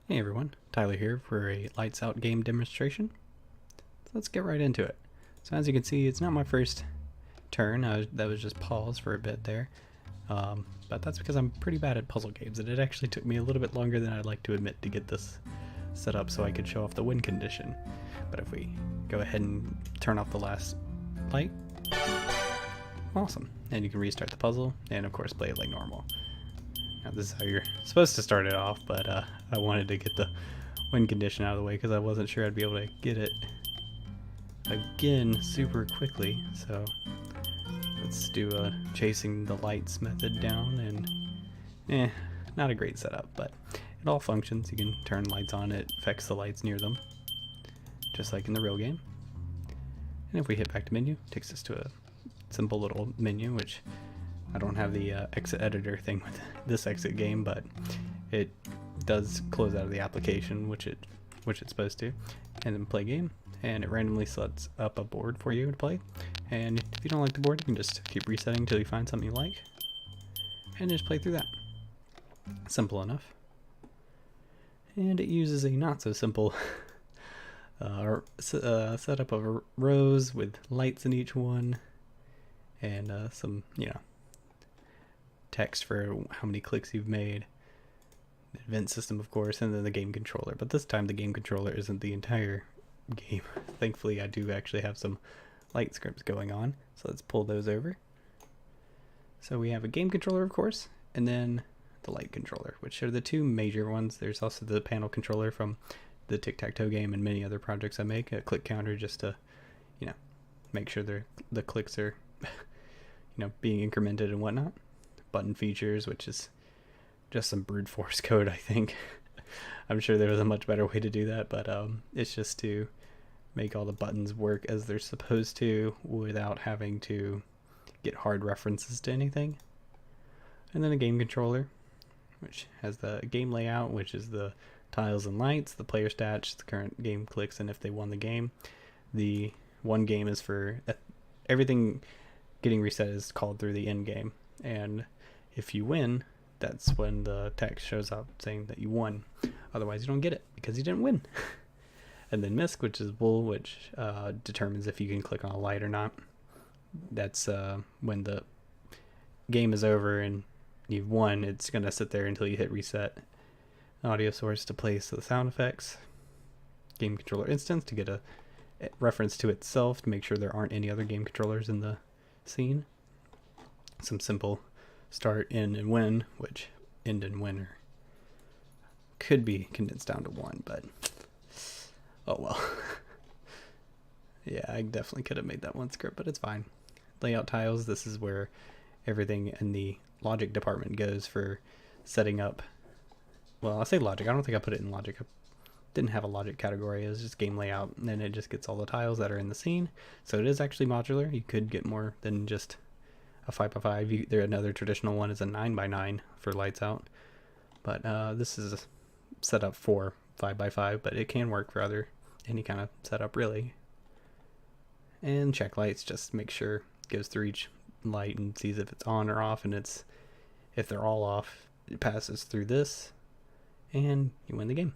Hey everyone, Tyler here for a Lights Out game demonstration. So let's get right into it. So as you can see, it's not my first turn. That was just paused for a bit there. But that's because I'm pretty bad at puzzle games, and it actually took me a little bit longer than I'd like to admit to get this set up so I could show off the win condition. But if we go ahead and turn off the last light, awesome. And you can restart the puzzle, and of course play it like normal. Now this is how you're supposed to start it off, but I wanted to get the win condition out of the way because I wasn't sure I'd be able to get it again super quickly. So let's do a chasing the lights method down, and not a great setup, but it all functions. You can turn lights on, it affects the lights near them, just like in the real game. And if we hit back to menu, it takes us to a simple little menu, which I don't have the exit editor thing with this exit game, but it does close out of the application, which it's supposed to, and then play game, and it randomly sets up a board for you to play. And if you don't like the board, you can just keep resetting until you find something you like, and just play through that. Simple enough. And it uses a not so simple setup of rows with lights in each one, and some, text for how many clicks you've made, the event system of course, and then the game controller. But this time the game controller isn't the entire game. Thankfully I do actually have some light scripts going on, so let's pull those over. So we have a game controller of course, and then the light controller, which are the two major ones. There's also the panel controller from the tic-tac-toe game and many other projects I make, a click counter just to make sure the clicks are being incremented and whatnot. Button features, which is just some brute force code, I think. I'm sure there was a much better way to do that, but it's just to make all the buttons work as they're supposed to without having to get hard references to anything. And then a game controller, which has the game layout, which is the tiles and lights, the player stats, the current game clicks, and if they won the game. The one game is for everything. Getting reset is called through the end game, and if you win, that's when the text shows up saying that you won. Otherwise you don't get it because you didn't win. And then misc, which is bull, which determines if you can click on a light or not. That's when the game is over and you've won, it's gonna sit there until you hit reset. Audio source to place the sound effects. Game controller instance to get a reference to itself to make sure there aren't any other game controllers in the scene. Some simple start, end, and win, which end and win could be condensed down to one, but oh well. Yeah, I definitely could have made that one script, but it's fine. Layout tiles, this is where everything in the logic department goes for setting up. Well, I say logic, I don't think I put it in logic. I didn't have a logic category, it was just game layout, and then it just gets all the tiles that are in the scene. So it is actually modular. You could get more than just a 5x5. There another traditional one is a 9x9 for lights out, but this is set up for 5x5, but it can work for any kind of setup really. And check lights, just make sure it goes through each light and sees if it's on or off, and if they're all off, it passes through this and you win the game.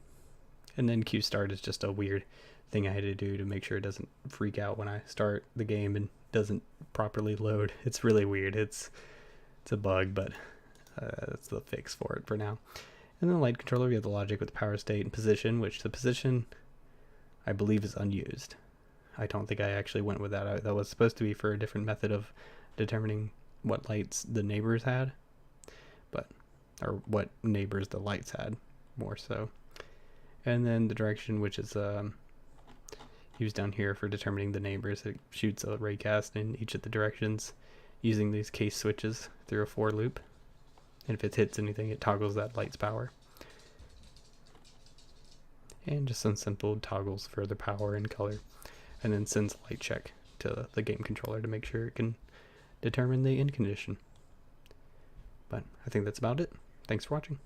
And then Q start is just a weird thing I had to do to make sure it doesn't freak out when I start the game and doesn't properly load. It's really weird. It's a bug, but that's the fix for it for now. And then the light controller, we have the logic with the power state and position, which the position I believe is unused. I don't think I actually went with that. That was supposed to be for a different method of determining what lights the neighbors had, or what neighbors the lights had, more so. And then the direction, which is used down here for determining the neighbors. It shoots a raycast in each of the directions using these case switches through a for loop. And if it hits anything, it toggles that light's power. And just some simple toggles for the power and color. And then sends a light check to the game controller to make sure it can determine the end condition. But I think that's about it. Thanks for watching.